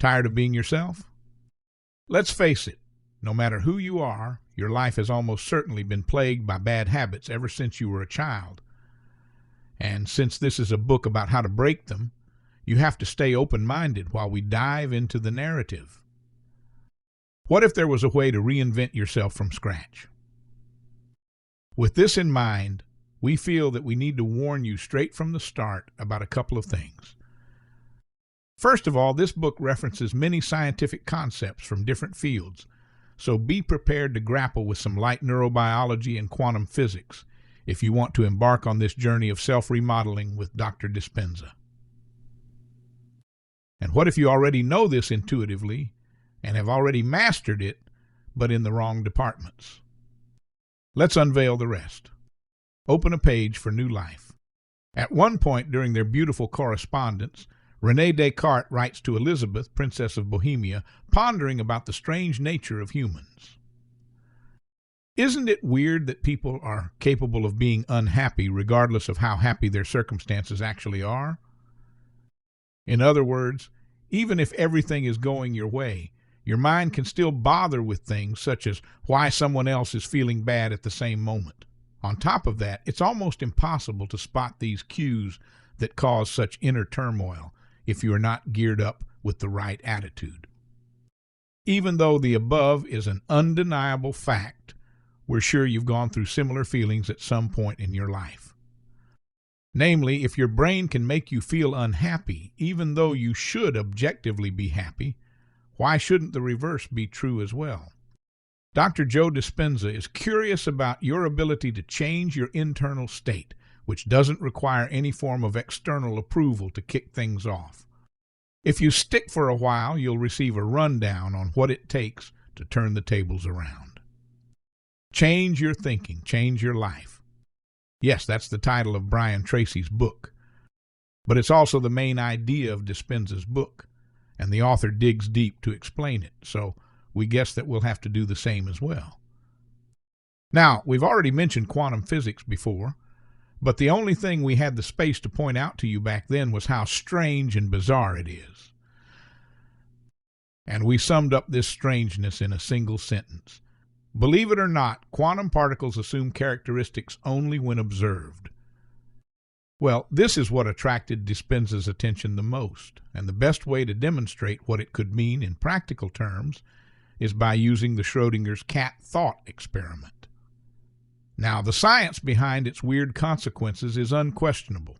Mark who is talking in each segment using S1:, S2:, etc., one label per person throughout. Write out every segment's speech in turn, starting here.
S1: Tired of being yourself? Let's face it, no matter who you are, your life has almost certainly been plagued by bad habits ever since you were a child. And since this is a book about how to break them, you have to stay open-minded while we dive into the narrative. What if there was a way to reinvent yourself from scratch? With this in mind, we feel that we need to warn you straight from the start about a couple of things. First of all, this book references many scientific concepts from different fields, so be prepared to grapple with some light neurobiology and quantum physics if you want to embark on this journey of self-remodeling with Dr. Dispenza. And what if you already know this intuitively and have already mastered it, but in the wrong departments? Let's unveil the rest. Open a page for new life. At one point during their beautiful correspondence, René Descartes writes to Elizabeth, Princess of Bohemia, pondering about the strange nature of humans. Isn't it weird that people are capable of being unhappy regardless of how happy their circumstances actually are? In other words, even if everything is going your way, your mind can still bother with things such as why someone else is feeling bad at the same moment. On top of that, it's almost impossible to spot these cues that cause such inner turmoil if you are not geared up with the right attitude. Even though the above is an undeniable fact, we're sure you've gone through similar feelings at some point in your life. Namely, if your brain can make you feel unhappy, even though you should objectively be happy, why shouldn't the reverse be true as well? Dr. Joe Dispenza is curious about your ability to change your internal state, which doesn't require any form of external approval to kick things off. If you stick for a while, you'll receive a rundown on what it takes to turn the tables around. Change your thinking, change your life. Yes, that's the title of Brian Tracy's book. But it's also the main idea of Dispenza's book, and the author digs deep to explain it, so we guess that we'll have to do the same as well. Now, we've already mentioned quantum physics before, but the only thing we had the space to point out to you back then was how strange and bizarre it is. And we summed up this strangeness in a single sentence. Believe it or not, quantum particles assume characteristics only when observed. Well, this is what attracted Dispenza's attention the most, and the best way to demonstrate what it could mean in practical terms is by using the Schrodinger's cat thought experiment. Now, the science behind its weird consequences is unquestionable.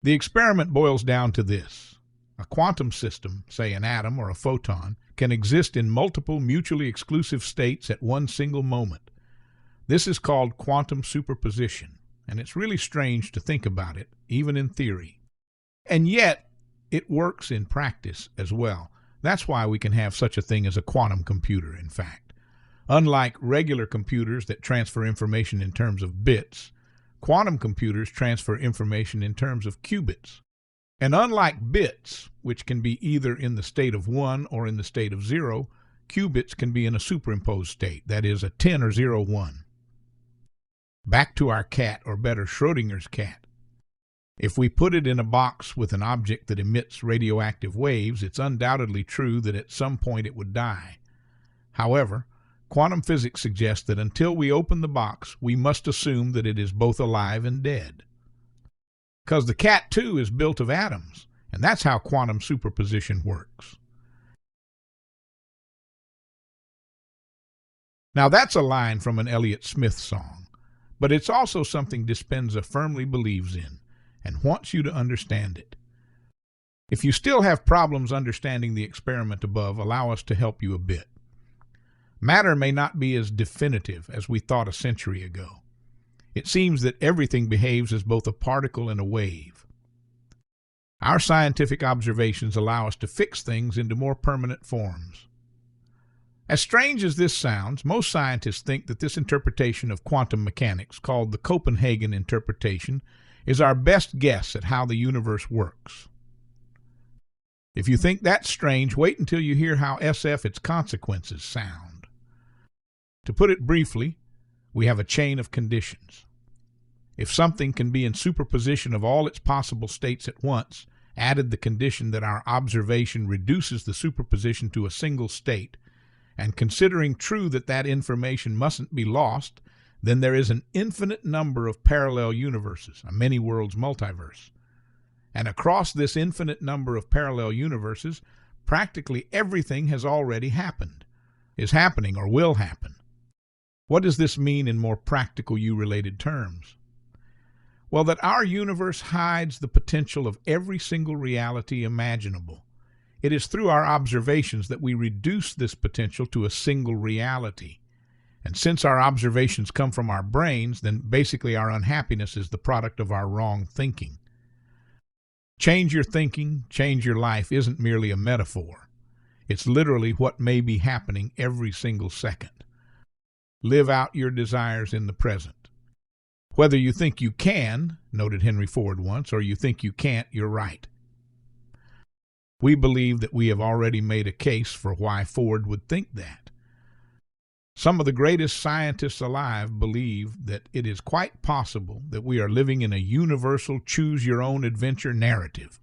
S1: The experiment boils down to this. A quantum system, say an atom or a photon, can exist in multiple mutually exclusive states at one single moment. This is called quantum superposition, and it's really strange to think about it, even in theory. And yet, it works in practice as well. That's why we can have such a thing as a quantum computer, in fact. Unlike regular computers that transfer information in terms of bits, quantum computers transfer information in terms of qubits. And unlike bits, which can be either in the state of 1 or in the state of 0, qubits can be in a superimposed state, that is, a 10 or 0, 1. Back to our cat, or better, Schrodinger's cat. If we put it in a box with an object that emits radioactive waves, it's undoubtedly true that at some point it would die. However, quantum physics suggests that until we open the box, we must assume that it is both alive and dead. Because the cat, too, is built of atoms, and that's how quantum superposition works. Now, that's a line from an Elliott Smith song, but it's also something Dispenza firmly believes in and wants you to understand it. If you still have problems understanding the experiment above, allow us to help you a bit. Matter may not be as definitive as we thought a century ago. It seems that everything behaves as both a particle and a wave. Our scientific observations allow us to fix things into more permanent forms. As strange as this sounds, most scientists think that this interpretation of quantum mechanics, called the Copenhagen interpretation, is our best guess at how the universe works. If you think that's strange, wait until you hear how SF its consequences sound. To put it briefly, we have a chain of conditions. If something can be in superposition of all its possible states at once, added the condition that our observation reduces the superposition to a single state, and considering true that that information mustn't be lost, then there is an infinite number of parallel universes, a many worlds multiverse. And across this infinite number of parallel universes, practically everything has already happened, is happening, or will happen. What does this mean in more practical you-related terms? Well, that our universe hides the potential of every single reality imaginable. It is through our observations that we reduce this potential to a single reality. And since our observations come from our brains, then basically our unhappiness is the product of our wrong thinking. Change your thinking, change your life isn't merely a metaphor. It's literally what may be happening every single second. Live out your desires in the present. Whether you think you can, noted Henry Ford once, or you think you can't, you're right. We believe that we have already made a case for why Ford would think that. Some of the greatest scientists alive believe that it is quite possible that we are living in a universal choose-your-own-adventure narrative.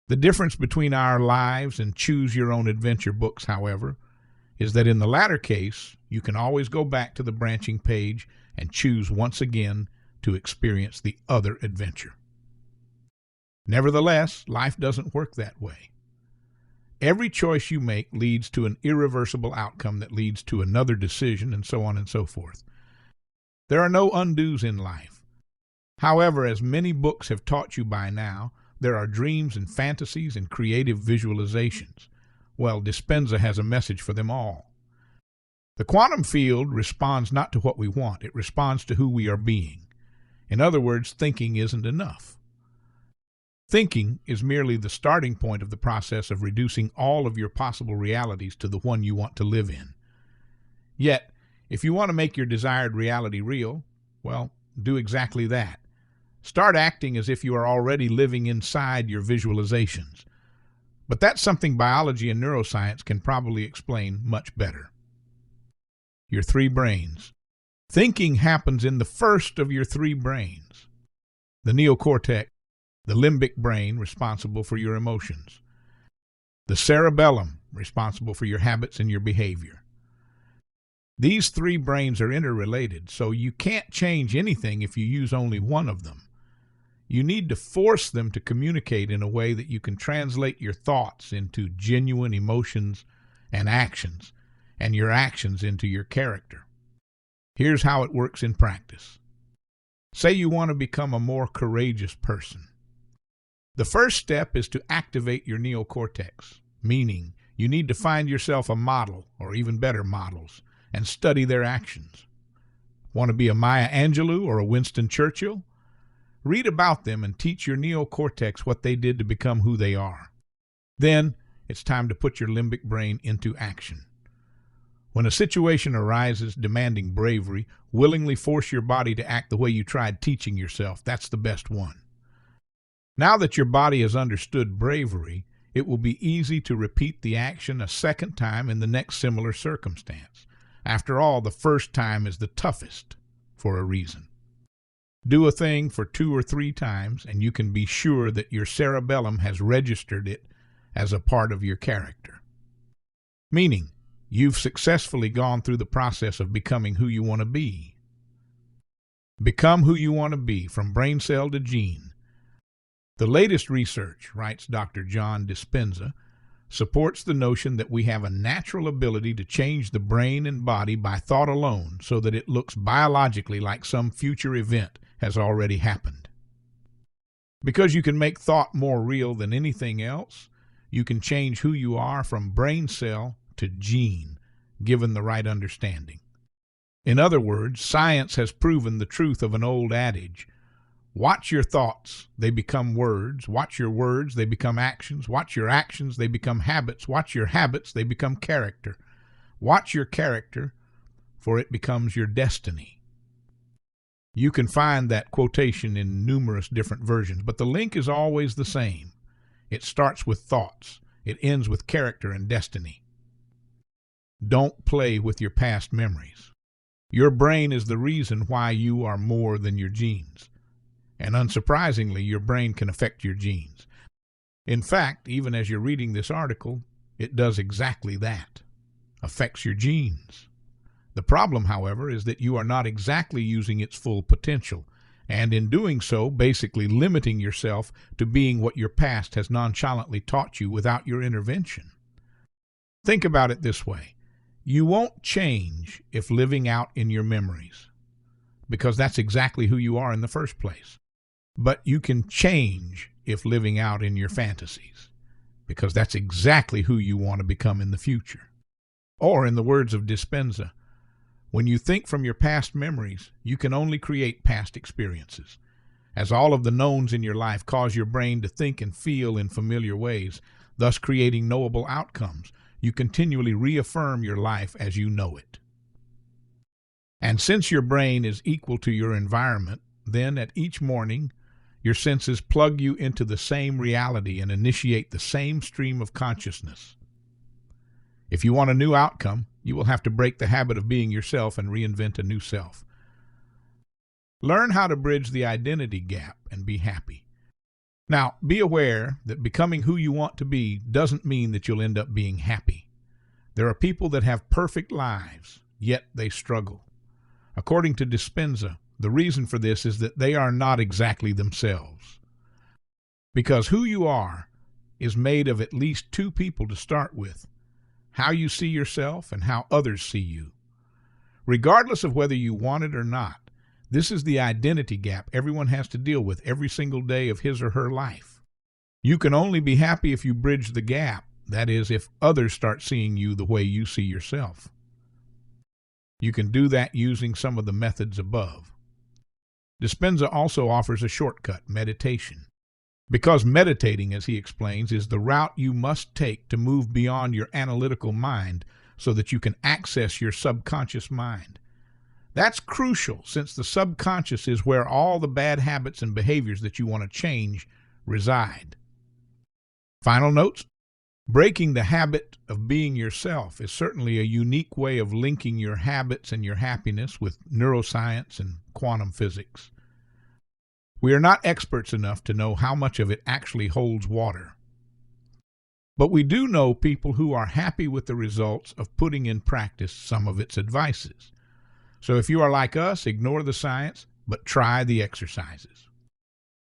S1: The difference between our lives and choose-your-own-adventure books, however, is that in the latter case, you can always go back to the branching page and choose once again to experience the other adventure. Nevertheless, life doesn't work that way. Every choice you make leads to an irreversible outcome that leads to another decision, and so on and so forth. There are no undos in life. However, as many books have taught you by now, there are dreams and fantasies and creative visualizations. Well, Dispenza has a message for them all. The quantum field responds not to what we want, it responds to who we are being. In other words, thinking isn't enough. Thinking is merely the starting point of the process of reducing all of your possible realities to the one you want to live in. Yet, if you want to make your desired reality real, well, do exactly that. Start acting as if you are already living inside your visualizations. But that's something biology and neuroscience can probably explain much better. Your three brains. Thinking happens in the first of your three brains, the neocortex, the limbic brain, responsible for your emotions, the cerebellum, responsible for your habits and your behavior. These three brains are interrelated, so you can't change anything if you use only one of them. You need to force them to communicate in a way that you can translate your thoughts into genuine emotions and actions, and your actions into your character. Here's how it works in practice. Say you want to become a more courageous person. The first step is to activate your neocortex, meaning you need to find yourself a model, or even better models, and study their actions. Want to be a Maya Angelou or a Winston Churchill? Read about them and teach your neocortex what they did to become who they are. Then, it's time to put your limbic brain into action. When a situation arises demanding bravery, willingly force your body to act the way you tried teaching yourself. That's the best one. Now that your body has understood bravery, it will be easy to repeat the action a second time in the next similar circumstance. After all, the first time is the toughest for a reason. Do a thing for 2 or 3 times, and you can be sure that your cerebellum has registered it as a part of your character. Meaning, you've successfully gone through the process of becoming who you want to be. Become who you want to be, from brain cell to gene. The latest research, writes Dr. John Dispenza, supports the notion that we have a natural ability to change the brain and body by thought alone so that it looks biologically like some future event has already happened. Because you can make thought more real than anything else, you can change who you are from brain cell to gene, given the right understanding. In other words, science has proven the truth of an old adage: watch your thoughts, they become words. Watch your words, they become actions. Watch your actions, they become habits. Watch your habits, they become character. Watch your character, for it becomes your destiny. You can find that quotation in numerous different versions, but the link is always the same. It starts with thoughts. It ends with character and destiny. Don't play with your past memories. Your brain is the reason why you are more than your genes. And unsurprisingly, your brain can affect your genes. In fact, even as you're reading this article, it does exactly that, affects your genes. The problem, however, is that you are not exactly using its full potential, and in doing so, basically limiting yourself to being what your past has nonchalantly taught you without your intervention. Think about it this way. You won't change if living out in your memories, because that's exactly who you are in the first place. But you can change if living out in your fantasies, because that's exactly who you want to become in the future. Or, in the words of Dispenza, when you think from your past memories, you can only create past experiences. As all of the knowns in your life cause your brain to think and feel in familiar ways, thus creating knowable outcomes, you continually reaffirm your life as you know it. And since your brain is equal to your environment, then at each morning, your senses plug you into the same reality and initiate the same stream of consciousness. If you want a new outcome, you will have to break the habit of being yourself and reinvent a new self. Learn how to bridge the identity gap and be happy. Now, be aware that becoming who you want to be doesn't mean that you'll end up being happy. There are people that have perfect lives, yet they struggle. According to Dispenza, the reason for this is that they are not exactly themselves. Because who you are is made of at least two people to start with: how you see yourself and how others see you. Regardless of whether you want it or not, this is the identity gap everyone has to deal with every single day of his or her life. You can only be happy if you bridge the gap, that is, if others start seeing you the way you see yourself. You can do that using some of the methods above. Dispenza also offers a shortcut, meditation. Because meditating, as he explains, is the route you must take to move beyond your analytical mind so that you can access your subconscious mind. That's crucial, since the subconscious is where all the bad habits and behaviors that you want to change reside. Final notes: breaking the habit of being yourself is certainly a unique way of linking your habits and your happiness with neuroscience and quantum physics. We are not experts enough to know how much of it actually holds water. But we do know people who are happy with the results of putting in practice some of its advices. So if you are like us, ignore the science, but try the exercises.